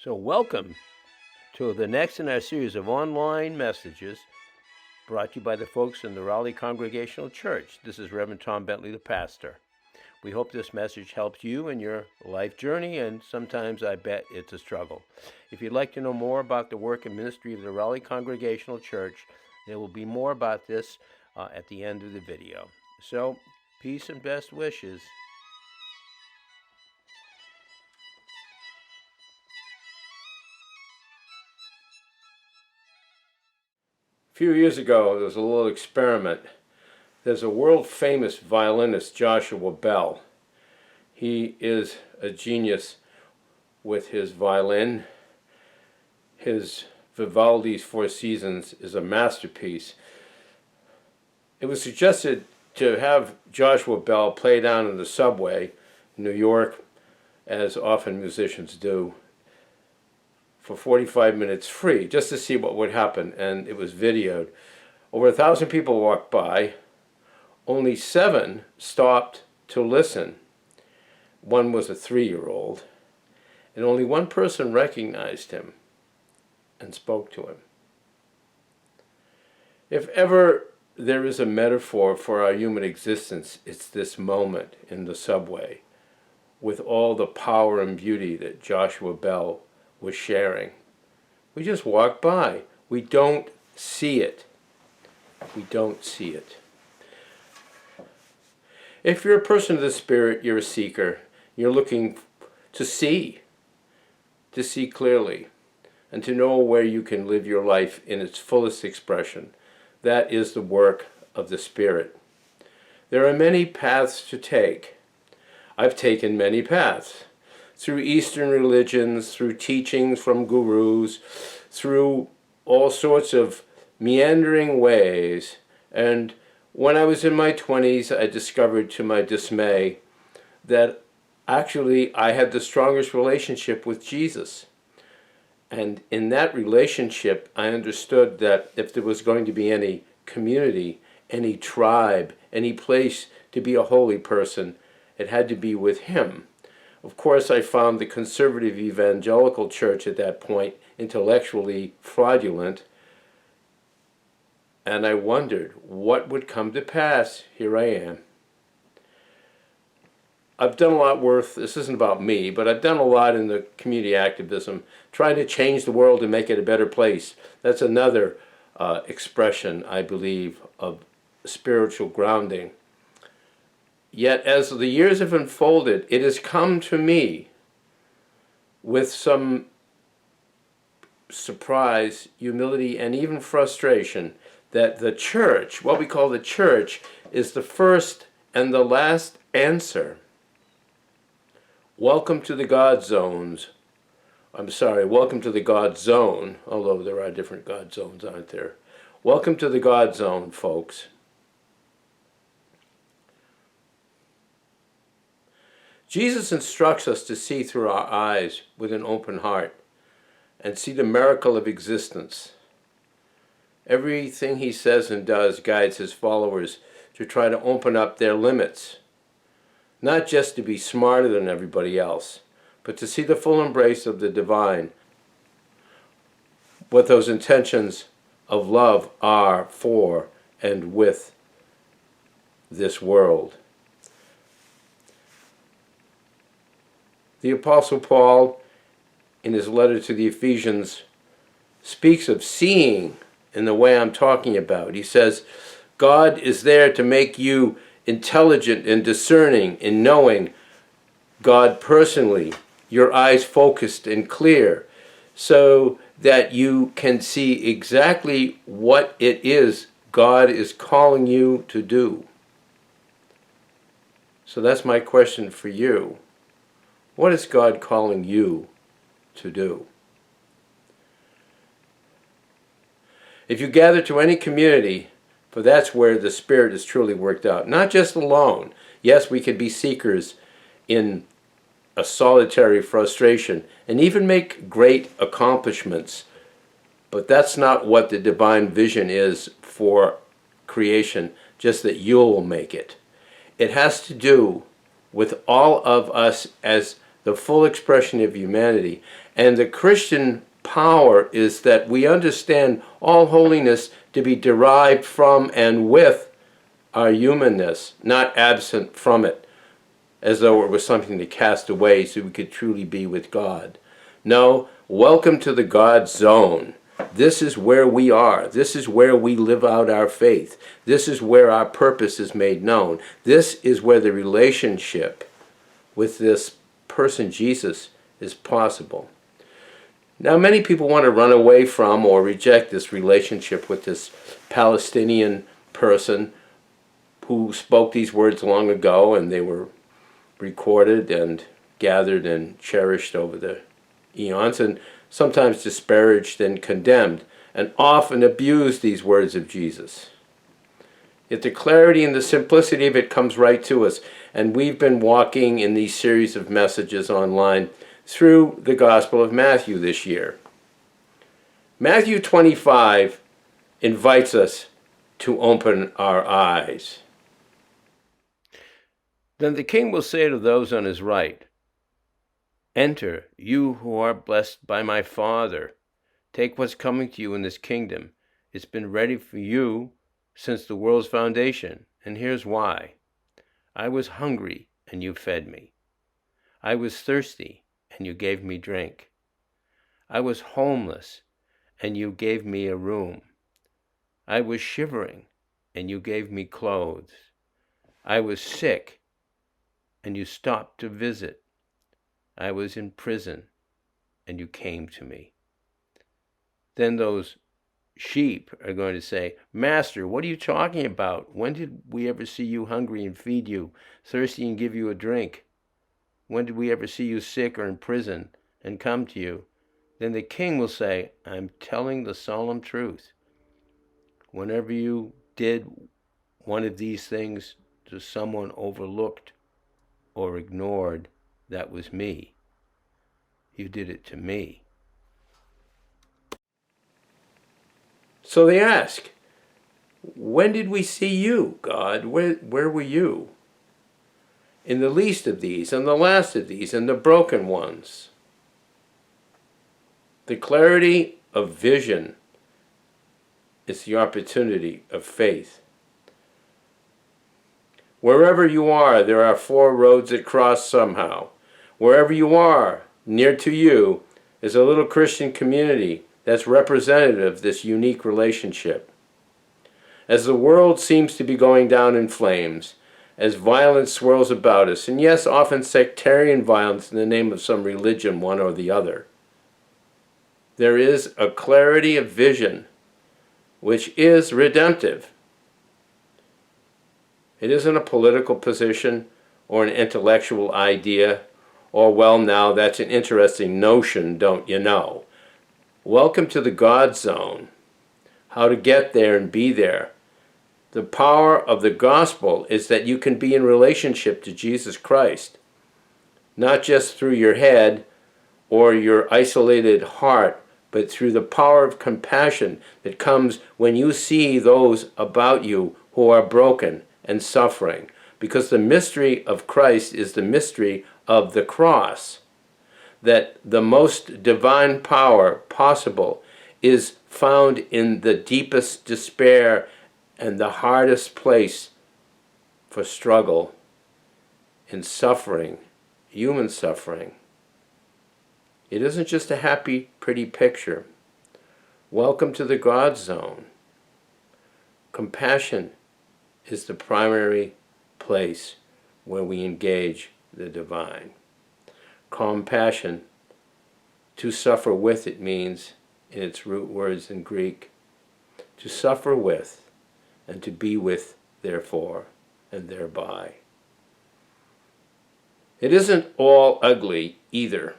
So welcome to the next in our series of online messages brought to you by the folks in the Raleigh Congregational Church. This is Reverend Tom Bentley, the pastor. We hope this message helps you in your life journey, and sometimes I bet it's a struggle. If you'd like to know more about the work and ministry of the Raleigh Congregational Church, there will be more about this at the end of the video. So, peace and best wishes. A few years ago, there was a little experiment. There's a world-famous violinist, Joshua Bell. He is a genius with his violin. His Vivaldi's Four Seasons is a masterpiece. It was suggested to have Joshua Bell play down in the subway in New York, as often musicians do, for 45 minutes free, just to see what would happen, and it was videoed. Over 1,000 people walked by. Only 7 stopped to listen. One was a 3-year-old, and only one person recognized him and spoke to him. If ever there is a metaphor for our human existence, it's this moment in the subway with all the power and beauty that Joshua Bell was sharing. We just walk by. We don't see it. We don't see it. If you're a person of the Spirit, you're a seeker. You're looking to see clearly, and to know where you can live your life in its fullest expression. That is the work of the Spirit. There are many paths to take. I've taken many paths. Through Eastern religions, through teachings from gurus, through all sorts of meandering ways. And when I was in my 20s, I discovered to my dismay that actually I had the strongest relationship with Jesus. And in that relationship, I understood that if there was going to be any community, any tribe, any place to be a holy person, it had to be with him. Of course, I found the conservative evangelical church at that point intellectually fraudulent, and I wondered what would come to pass. Here I am. I've done a lot worth, this isn't about me, but I've done a lot in the community activism, trying to change the world and make it a better place. That's another expression, I believe, of spiritual grounding. Yet as the years have unfolded, it has come to me with some surprise, humility, and even frustration that the church, what we call the church, is the first and the last answer. Welcome to the God zones. Welcome to the God zone, although there are different God zones, aren't there? Welcome to the God zone, folks. Jesus instructs us to see through our eyes with an open heart and see the miracle of existence. Everything he says and does guides his followers to try to open up their limits, not just to be smarter than everybody else, but to see the full embrace of the divine, what those intentions of love are for and with this world. The Apostle Paul, in his letter to the Ephesians, speaks of seeing in the way I'm talking about. He says, God is there to make you intelligent and discerning in knowing God personally, your eyes focused and clear, so that you can see exactly what it is God is calling you to do. So that's my question for you. What is God calling you to do? If you gather to any community, for that's where the Spirit is truly worked out, not just alone. Yes, we can be seekers in a solitary frustration and even make great accomplishments, but that's not what the divine vision is for creation, just that you'll make it. It has to do with all of us as the full expression of humanity. And the Christian power is that we understand all holiness to be derived from and with our humanness, not absent from it, as though it was something to cast away so we could truly be with God. No, welcome to the God zone. This is where we are. This is where we live out our faith. This is where our purpose is made known. This is where the relationship with this person, Jesus, is possible. Now, many people want to run away from or reject this relationship with this Palestinian person who spoke these words long ago, and they were recorded and gathered and cherished over the eons, and sometimes disparaged and condemned, and often abused these words of Jesus. Yet the clarity and the simplicity of it comes right to us, and we've been walking in these series of messages online through the Gospel of Matthew this year. Matthew 25 invites us to open our eyes. Then the king will say to those on his right, "Enter, you who are blessed by my Father. Take what's coming to you in this kingdom. It's been ready for you since the world's foundation, and here's why. I was hungry, and you fed me. I was thirsty, and you gave me drink. I was homeless, and you gave me a room. I was shivering, and you gave me clothes. I was sick, and you stopped to visit. I was in prison, and you came to me." Then those sheep are going to say, "Master, what are you talking about? When did we ever see you hungry and feed you, thirsty and give you a drink? When did we ever see you sick or in prison and come to you?" Then the king will say, "I'm telling the solemn truth. Whenever you did one of these things to someone overlooked or ignored, that was me. You did it to me." So they ask, when did we see you, God? Where were you? In the least of these, and the last of these, and the broken ones. The clarity of vision is the opportunity of faith. Wherever you are, there are four roads that cross somehow. Wherever you are, near to you, is a little Christian community that's representative of this unique relationship. As the world seems to be going down in flames, as violence swirls about us, and yes, often sectarian violence in the name of some religion, one or the other, there is a clarity of vision which is redemptive. It isn't a political position or an intellectual idea or, well, now that's an interesting notion, don't you know. Welcome to the God zone. How to get there and be there. The power of the gospel is that you can be in relationship to Jesus Christ, not just through your head or your isolated heart, but through the power of compassion that comes when you see those about you who are broken and suffering, because the mystery of Christ is the mystery of the cross, that the most divine power possible is found in the deepest despair and the hardest place for struggle, in suffering, human suffering. It isn't just a happy, pretty picture. Welcome to the God zone. Compassion is the primary place where we engage the divine. Compassion, to suffer with, it means, in its root words in Greek, to suffer with and to be with, therefore, and thereby. It isn't all ugly either.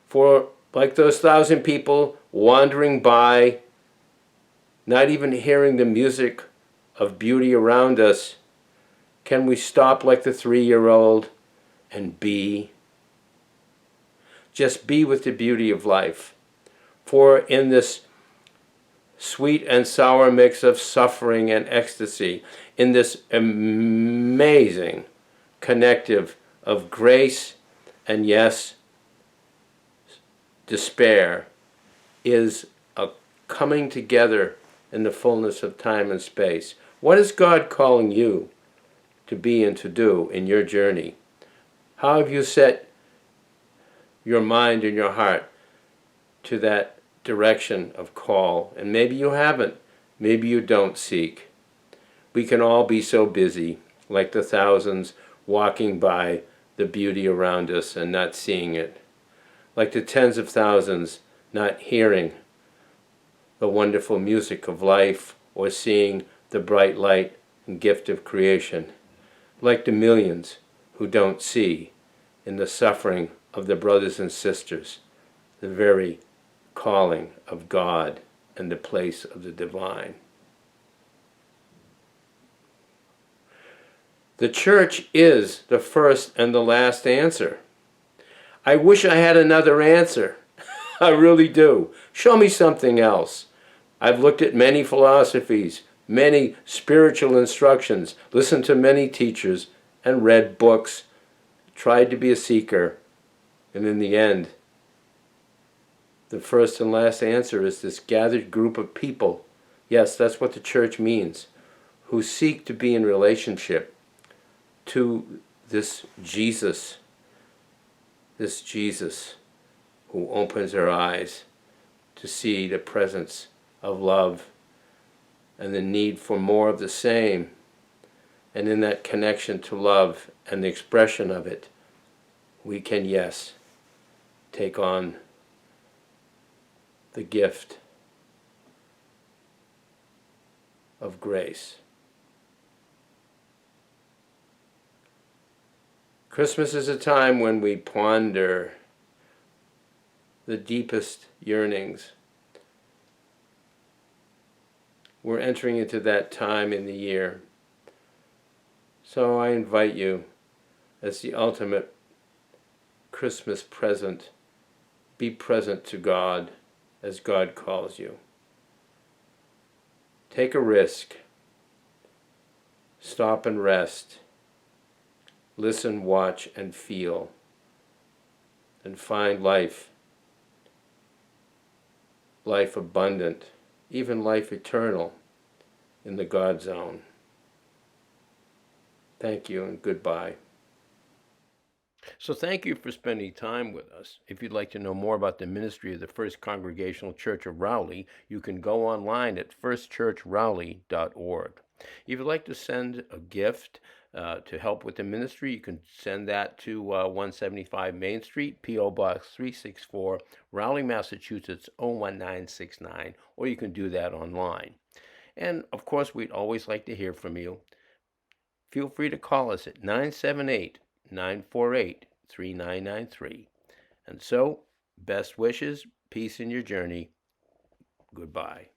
For like those 1,000 people wandering by, not even hearing the music of beauty around us, can we stop like the 3-year-old and be? Just be with the beauty of life. For in this sweet and sour mix of suffering and ecstasy, in this amazing connective of grace and yes, despair is a coming together in the fullness of time and space. What is God calling you to be and to do in your journey? How have you set your mind and your heart to that direction of call? And maybe you haven't. Maybe you don't seek. We can all be so busy, like the thousands walking by the beauty around us and not seeing it. Like the tens of thousands not hearing the wonderful music of life or seeing the bright light and gift of creation. Like the millions who don't see in the suffering of their brothers and sisters the very calling of God and the place of the divine. The church is the first and the last answer. I wish I had another answer. I really do. Show me something else. I've looked at many philosophies, many spiritual instructions, listened to many teachers, and read books, tried to be a seeker, and in the end, the first and last answer is this gathered group of people. Yes, that's what the church means, who seek to be in relationship to this Jesus who opens our eyes to see the presence of love and the need for more of the same. And in that connection to love and the expression of it, we can, yes, take on the gift of grace. Christmas is a time when we ponder the deepest yearnings. We're entering into that time in the year. So I invite you, as the ultimate Christmas present, be present to God as God calls you. Take a risk. Stop and rest. Listen, watch, and feel. And find life abundant, even life eternal, in the God zone. Thank you and goodbye. So thank you for spending time with us. If you'd like to know more about the ministry of the First Congregational Church of Rowley, you can go online at firstchurchrowley.org. If you'd like to send a gift to help with the ministry, you can send that to 175 Main Street, P.O. Box 364, Rowley, Massachusetts 01969, or you can do that online. And of course, we'd always like to hear from you. Feel free to call us at 978-948-3993. And so, best wishes, peace in your journey. Goodbye.